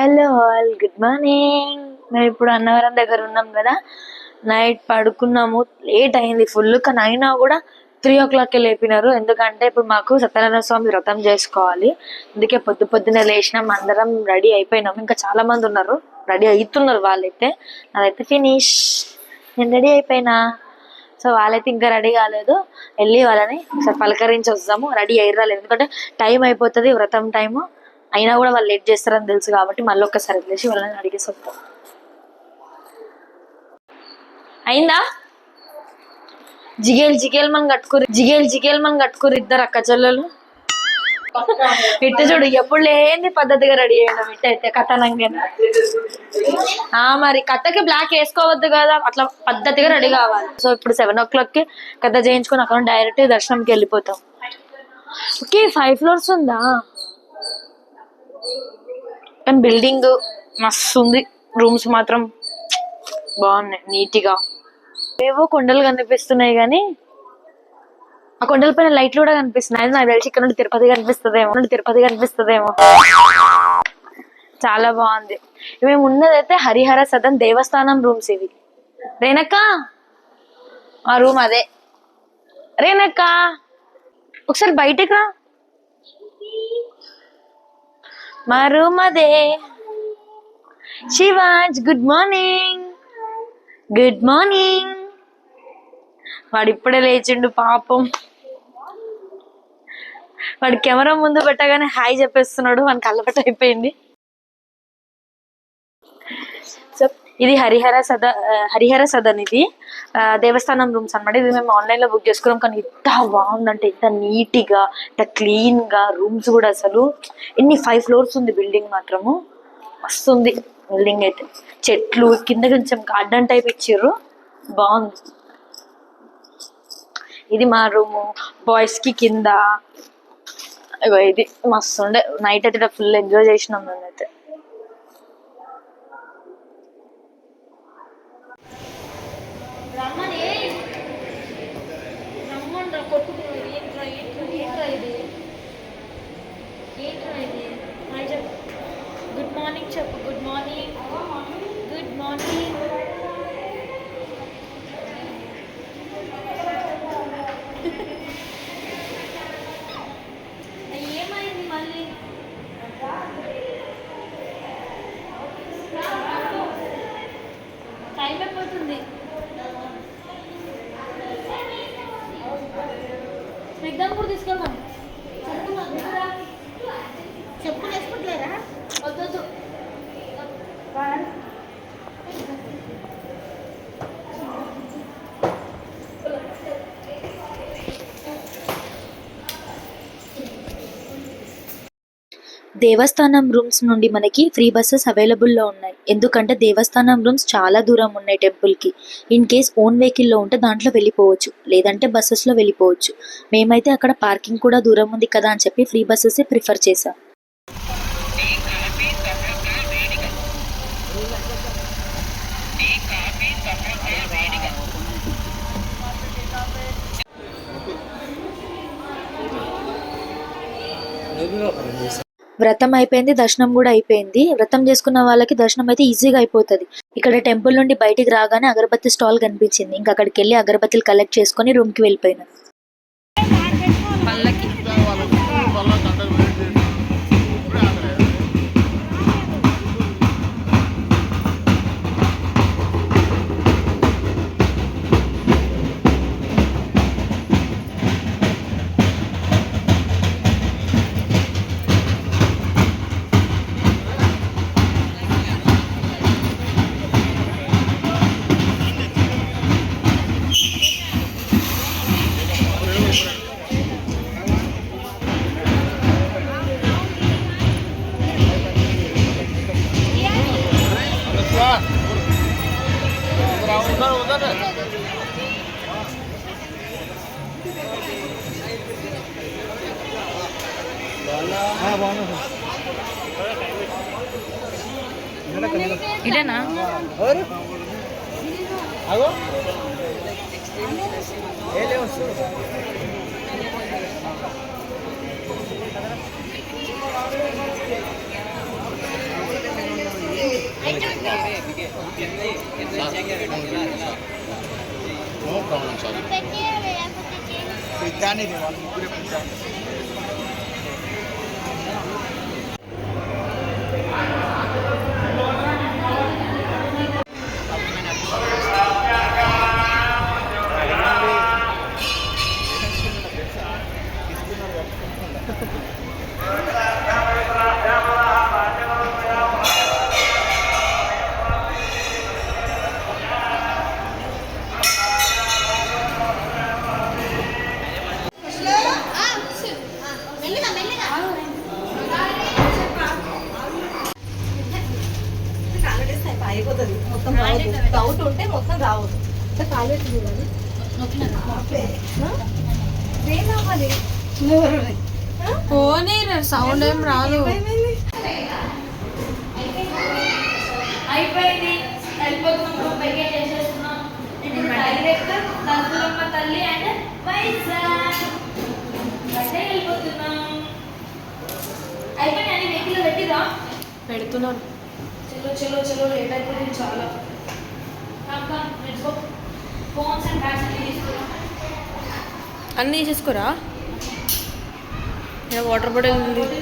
Hello all, good morning. మేము ఇప్పుడు అన్నవరం దగ్గర ఉన్నాం కదా. నైట్ పడుకున్నాము, లేట్ అయింది ఫుల్. కానీ అయినా కూడా 3 o'clock లేపినారు. ఎందుకంటే ఇప్పుడు మాకు సత్యనారాయణ స్వామి వ్రతం చేసుకోవాలి. అందుకే పొద్దున్నే లేచినాం, అందరం రెడీ అయిపోయినాం. ఇంకా చాలా మంది ఉన్నారు, రెడీ అవుతున్నారు వాళ్ళైతే. నాదైతే ఫినిష్, నేను రెడీ అయిపోయినా. సో వాళ్ళైతే ఇంకా రెడీ కాలేదు. వెళ్ళి వాళ్ళని ఒకసారి పలకరించి వస్తాము. రెడీ అయ్యాలి, ఎందుకంటే టైం అయిపోతుంది, వ్రతం టైము. అయినా కూడా వాళ్ళు లేట్ చేస్తారని తెలుసు కాబట్టి మళ్ళీ ఒక్కసారి వదిలేసి వాళ్ళని అడిగేసి వస్తాం. అయిందా? జిగేల్ మన కట్టుకురు ఇద్దరు అక్క చెల్లెలు. ఇట్టు చూడు, ఎప్పుడు లేని పద్ధతిగా రెడీ అయ్యాడు. ఇట్టయితే కథనంగా మరి కథకి బ్లాక్ వేసుకోవద్దు కదా, అట్లా పద్ధతిగా రెడీ కావాలి. సో ఇప్పుడు 7 o'clock కథ చేయించుకొని అక్కడ డైరెక్ట్ దర్శనంకి వెళ్ళిపోతాం. ఓకే, 5 floors ఉందా? కానీ బిల్డింగ్ మస్తు ఉంది, రూమ్స్ మాత్రం బాగున్నాయి నీట్గా. ఏవో కొండలు కనిపిస్తున్నాయి, కానీ ఆ కొండల పైన లైట్లు కూడా కనిపిస్తున్నాయి. అది నాకు తెలిసి ఇక్కడ నుండి తిరుపతి కనిపిస్తుందేమో. చాలా బాగుంది. మేము ఉన్నదైతే హరిహర సదన్ దేవస్థానం రూమ్స్. ఇవి రేణక్క, ఆ రూమ్ అదే. రేణక్క ఒకసారి బయటికి రా, మా రూమ్ అదే. Shiva's, good morning. వాడు ఇప్పుడే లేచిండు పాపం. వాడు కెమెరా ముందు పెట్టగానే హాయ్ చెప్పేస్తున్నాడు, మనకు అలవాటు అయిపోయింది. సో ఇది హరిహర సదన్ ఇది దేవస్థానం రూమ్స్ అన్నమాట. ఇది మేము ఆన్లైన్ లో బుక్ చేసుకున్నాం. కానీ ఎంత బాగుందంటే, ఎంత నీట్గా, ఎంత క్లీన్ గా రూమ్స్ కూడా. అసలు 5 floors ఉంది బిల్డింగ్, మాత్రము మస్తుంది బిల్డింగ్ అయితే. చెట్లు కింద కొంచెం గార్డెన్ టైప్ ఇచ్చిర్రు, బాగుంది. ఇది మా రూము, బాయ్స్ కి కింద. ఇది మస్తు ఉండే. నైట్ అయితే ఫుల్ ఎంజాయ్ చేసినాం మేమైతే. గుడ్ మార్నింగ్ చెప్పు. Good morning. ఏమైంది మళ్ళీ? టైం అయిపోతుంది. ఎగ్జామ్ కూడా తీసుకెళ్దాం. చెప్పులు వేసుకుంటలేరా? వద్దు. దేవస్థానం రూమ్స్ నుండి మనకి ఫ్రీ బస్సెస్ అవైలబుల్లో ఉన్నాయి. ఎందుకంటే దేవస్థానం రూమ్స్ చాలా దూరం ఉన్నాయి టెంపుల్కి. ఇన్ కేస్ ఓన్ వెహికల్లో ఉంటే దాంట్లో వెళ్ళిపోవచ్చు, లేదంటే బస్సెస్లో వెళ్ళిపోవచ్చు. మేమైతే అక్కడ పార్కింగ్ కూడా దూరం ఉంది కదా అని చెప్పి ఫ్రీ బస్సెస్ ప్రిఫర్ చేసాం. వ్రతం అయిపోయింది, దర్శనం కూడా అయిపోయింది. వ్రతం చేసుకున్న వాళ్ళకి దర్శనం అయితే ఈజీగా అయిపోతుంది. ఇక్కడ టెంపుల్ నుండి బయటికి రాగానే అగరబత్తి స్టాల్ కనిపించింది. ఇంకా అక్కడికి వెళ్ళి అగరబత్తులు కలెక్ట్ చేసుకుని రూమ్కి వెళ్ళిపోయినాం. ఇదేనా? No problem sir. అయిపోతుంది మొత్తం రావద్దు. డౌట్ ఉంటే మొత్తం రావద్దు. కాలేజ్ పోనీ సౌండ్ ఏం రాదు. అయిపోయింది, వెళ్ళిపోతున్నాం, వెకేట్ చేసేస్తున్నాం. డైరెక్ట్ తల్పులమ్మ తల్లి అండ్ వైజాగ్ అంటే వెళ్ళిపోతున్నాం. అయిపోయింది అని వెహికల్ పెట్టిరా పెడుతున్నాను. చలో చలో చలో లేట్ అయిపోయింది చాలా. ఫోన్స్ అండ్ బ్యాగ్స్ అన్ని తీసుకురా. అన్నీ తీసేసుకోరా. వాటర్ బాటిల్ ఉంది,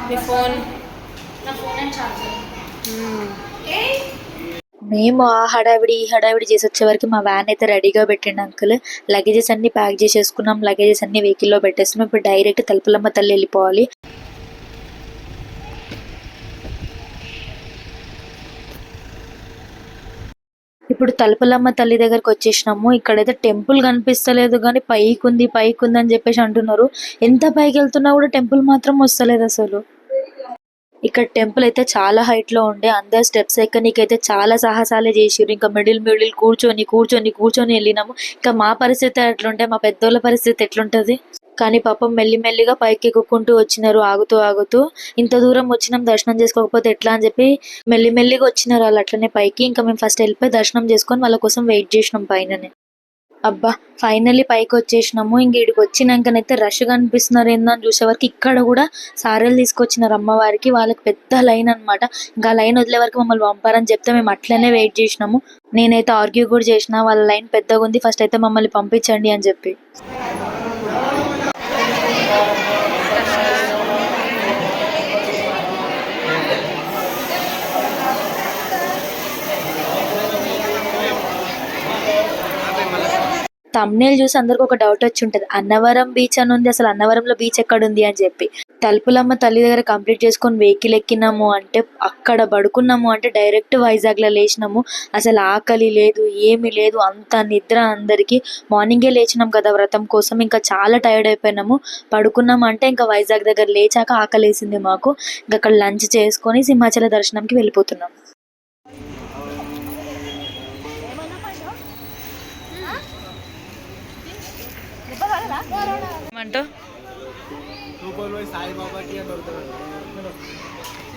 మీ ఫోన్. నా ఫోన్ అండ్ చార్జర్. మేము ఆ హడావిడి ఈ హడావిడి చేసి వచ్చే వరకు మా వ్యాన్ అయితే రెడీగా పెట్టిండు అంకుల్. లగేజెస్ అన్ని ప్యాక్ చేసేసుకున్నాం, లగేజెస్ అన్ని వెహికల్లో పెట్టేస్తున్నాం. ఇప్పుడు డైరెక్ట్ తలుపులమ్మ తల్లి వెళ్ళిపోవాలి. ఇప్పుడు తలుపులమ్మ తల్లి దగ్గరకు వచ్చేసినాము. ఇక్కడైతే టెంపుల్ కనిపిస్తలేదు కానీ పైకి ఉంది అని చెప్పేసి అంటున్నారు. ఎంత పైకి వెళ్తున్నా కూడా టెంపుల్ మాత్రం వస్తలేదు అసలు. ఇక్కడ టెంపుల్ అయితే చాలా హైట్ లో ఉండే, అందరు స్టెప్స్ ఎక్కనీకైతే చాలా సాహసాలే చేసిర్రు. ఇంకా మిడిల్ కూర్చొని వెళ్ళినాము. ఇంకా మా పరిస్థితి ఎట్లుంటే మా పెద్దోళ్ళ పరిస్థితి ఎట్లుంటది. కానీ పాపం మెల్లిమెల్లిగా పైకి ఎక్కుకుంటూ వచ్చినారు, ఆగుతూ. ఇంత దూరం వచ్చినాం, దర్శనం చేసుకోకపోతే ఎట్లా అని చెప్పి మెల్లిమెల్లిగా వచ్చినారు వాళ్ళు అట్లనే పైకి. ఇంకా మేము ఫస్ట్ వెళ్ళిపోయి దర్శనం చేసుకొని వాళ్ళ కోసం వెయిట్ చేసినాం పైననే. అబ్బా ఫైనల్లీ పైకి వచ్చేసినాము. ఇంక ఇక్కడికి వచ్చినాకనైతే రష్ కనిపిస్తున్నారు ఏందని చూసే వరకు ఇక్కడ కూడా సారెలు తీసుకొచ్చినారు అమ్మవారికి. వాళ్ళకి పెద్ద లైన్ అనమాట. ఇంకా లైన్ వదిలే వరకు మమ్మల్ని పంపారని చెప్తే మేము అట్లనే వెయిట్ చేసినాము. నేనైతే ఆర్గ్యూ కూడా చేసిన, వాళ్ళ లైన్ పెద్దగా ఉంది, ఫస్ట్ అయితే మమ్మల్ని పంపించండి అని చెప్పి. తమ్నేల్ చూసి అందరికి ఒక డౌట్ వచ్చి ఉంటది, అన్నవరం బీచ్ అని ఉంది, అసలు అన్నవరంలో బీచ్ ఎక్కడ ఉంది అని చెప్పి. తలుపులమ్మ తల్లి దగ్గర కంప్లీట్ చేసుకొని వెహికల్ ఎక్కినాము అంటే, అక్కడ పడుకున్నాము అంటే డైరెక్ట్ వైజాగ్ లో లేచినాము. అసలు ఆకలి లేదు, ఏమి లేదు, అంత నిద్ర అందరికి. మార్నింగే లేచినాం కదా వ్రతం కోసం, ఇంకా చాలా టైర్డ్ అయిపోయినాము. పడుకున్నాము అంటే ఇంకా వైజాగ్ దగ్గర లేచాక ఆకలేసింది మాకు. ఇంకా అక్కడ లంచ్ చేసుకొని సింహాచల దర్శనంకి వెళ్ళిపోతున్నాం.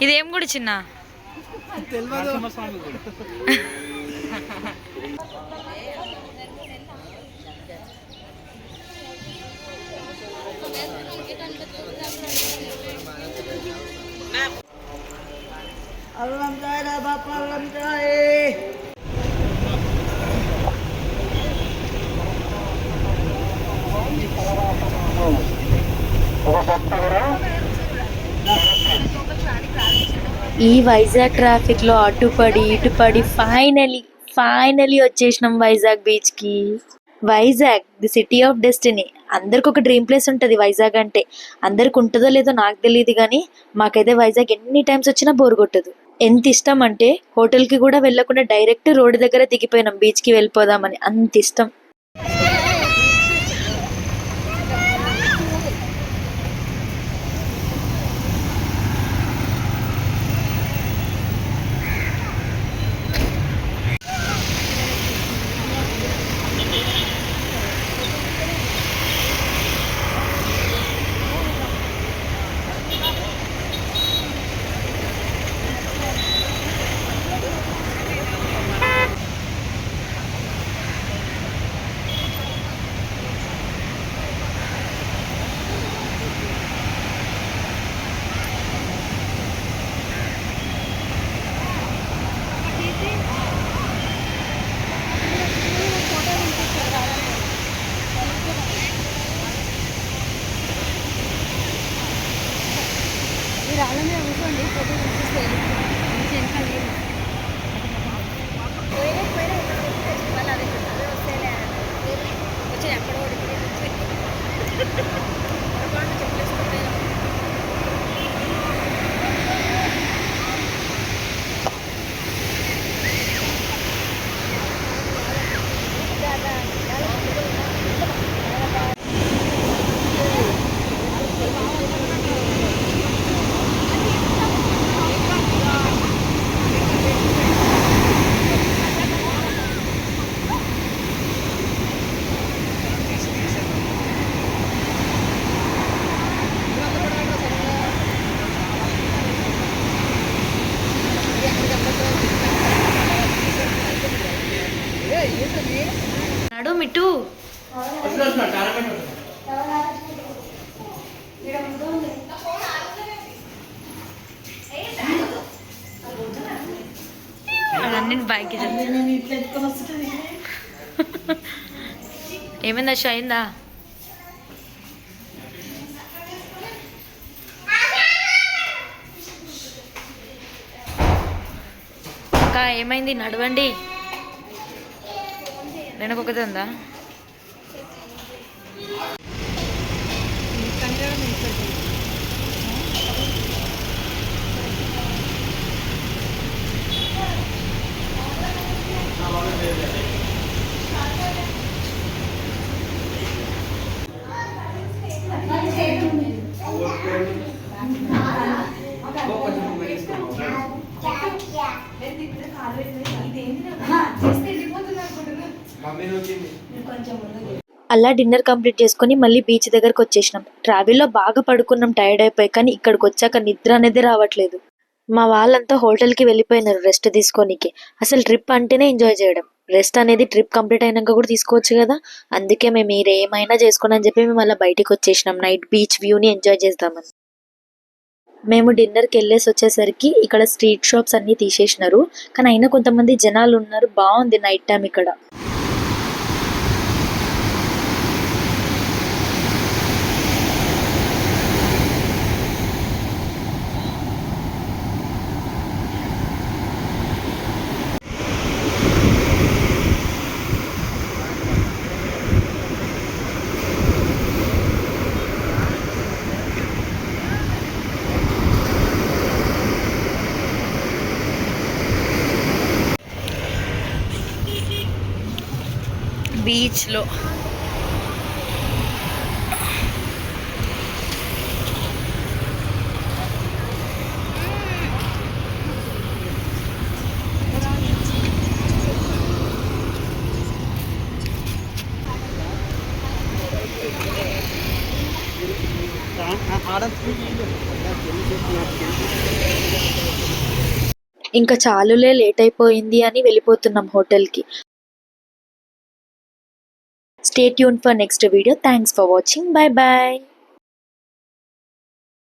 ఇదేం గుడి చిన్న? ఈ వైజాగ్ ట్రాఫిక్ లో అటుపడి ఇటుపడి ఫైనలీ వచ్చేసినాం వైజాగ్ బీచ్ కి. Vizag the city of destiny. అందరికి ఒక డ్రీమ్ ప్లేస్ ఉంటది వైజాగ్ అంటే. అందరికి ఉంటుందో లేదో నాకు తెలియదు కానీ మాకైతే వైజాగ్ ఎన్ని టైమ్స్ వచ్చినా బోర్ కొట్టదు. ఎంత ఇష్టం అంటే హోటల్ కి కూడా వెళ్ళకుండా డైరెక్ట్ రోడ్డు దగ్గర దిగిపోయినాం బీచ్ కి వెళ్ళిపోదామని, అంత ఇష్టం. అన్నీ బైక్ ఏమైందా అయిందా? అక్క ఏమైంది? నడవండి. వెనకొకటి ఉందా? అలా డిన్నర్ కంప్లీట్ చేసుకొని మళ్ళీ బీచ్ దగ్గరకు వచ్చేసినాం. ట్రావెల్లో బాగా పడుకున్నాం, టైర్డ్ అయిపోయి. కానీ ఇక్కడికి వచ్చాక నిద్ర అనేది రావట్లేదు. మా వాళ్ళంతా హోటల్కి వెళ్ళిపోయినారు రెస్ట్ తీసుకోనికి. అసలు ట్రిప్ అంటేనే ఎంజాయ్ చేయడం. రెస్ట్ అనేది ట్రిప్ కంప్లీట్ అయినాక కూడా తీసుకోవచ్చు కదా. అందుకే మేము మీరు ఏమైనా చేసుకోండి అని చెప్పి మేము అలా బయటికి వచ్చేసినాం నైట్ బీచ్ వ్యూని ఎంజాయ్ చేద్దామని. మేము డిన్నర్కి వెళ్ళేసి వచ్చేసరికి ఇక్కడ స్ట్రీట్ షాప్స్ అన్నీ తీసేసినారు. కానీ అయినా కొంతమంది జనాలు ఉన్నారు. బాగుంది నైట్ టైం ఇక్కడ. బీచ్లో ఇంకా చాలులే, లేట్ అయిపోయింది అని వెళ్ళిపోతున్నాం హోటల్కి. Stay tuned for next video. Thanks for watching. Bye bye.